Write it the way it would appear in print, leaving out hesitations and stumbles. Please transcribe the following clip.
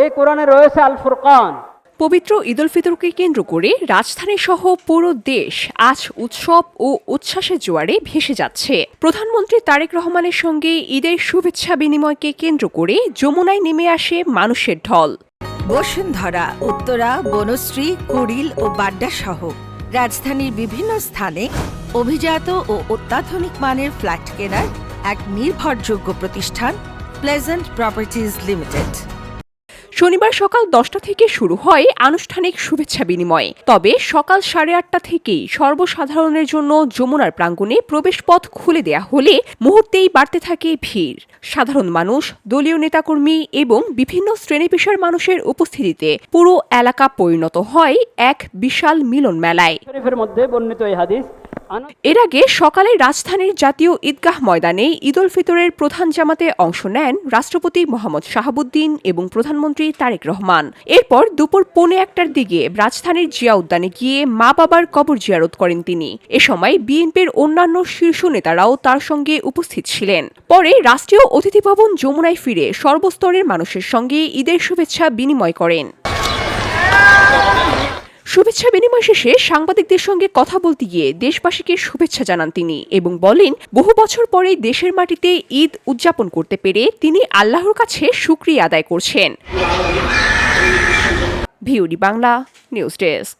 এই কোরআনে রয়েছে আল ফুরকান। পবিত্র ঈদ উল ফিতরকে কেন্দ্র করে রাজধানী সহ পুরো দেশ আজ উৎসব ও উচ্ছ্বাসের জোয়ারে ভেসে যাচ্ছে। প্রধানমন্ত্রী তারেক রহমানের সঙ্গে ঈদের শুভেচ্ছা বিনিময়কে কেন্দ্র করে যমুনায় নেমে আসে মানুষের ঢল। বসুন্ধরা, উত্তরা, বনশ্রী, কুড়িল ও বাড্ডা সহ রাজধানীর বিভিন্ন স্থানে অভিজাত ও অত্যাধুনিক মানের ফ্ল্যাট কেনার এক নির্ভরযোগ্য প্রতিষ্ঠান প্লেজেন্ট প্রপার্টিজ লিমিটেড। শনিবার সকাল 10টা থেকে শুরু হয় আনুষ্ঠানিক শুভেচ্ছা বিনিময়। তবে সকাল 8:30 থেকেই সর্বসাধারণের জন্য যমুনার প্রাঙ্গণে প্রবেশপথ খুলে দেয়া হলে মুহূর্তেই বাড়তে থাকে ভিড়। সাধারণ মানুষ, দলীয় নেতাকর্মী এবং বিভিন্ন শ্রেণী পেশার মানুষের উপস্থিতিতে পুরো এলাকা পরিণত হয় এক বিশাল মিলন মেলায়। শরীফের মধ্যে বর্ণিত এই হাদিস। এর আগে সকালে রাজধানীর জাতীয় ঈদগাহ ময়দানে ঈদ উল ফিতরের প্রধান জামাতে অংশ নেন রাষ্ট্রপতি মোহাম্মদ শাহাবুদ্দিন এবং প্রধানমন্ত্রী তারেক রহমান। এরপর দুপুর 1:45টার দিকে রাজধানীর জিয়া উদ্যানে গিয়ে মা বাবার কবর জিয়ারত করেন তিনি। এ সময় বিএনপির অন্যান্য শীর্ষ নেতারাও তার সঙ্গে উপস্থিত ছিলেন। পরে রাষ্ট্রীয় অতিথি ভবন যমুনায় ফিরে সর্বস্তরের মানুষের সঙ্গে ঈদের শুভেচ্ছা বিনিময় করেন। শুভেচ্ছা বিনিময় শেষে সাংবাদিকদের সঙ্গে কথা বলতে গিয়ে দেশবাসীকে শুভেচ্ছা জানান তিনি এবং বলেন, বহু বছর পরে দেশের মাটিতে ঈদ উদযাপন করতে পেরে তিনি আল্লাহর কাছে শুকরিয়া আদায় করছেন। VOD Bangla news desk.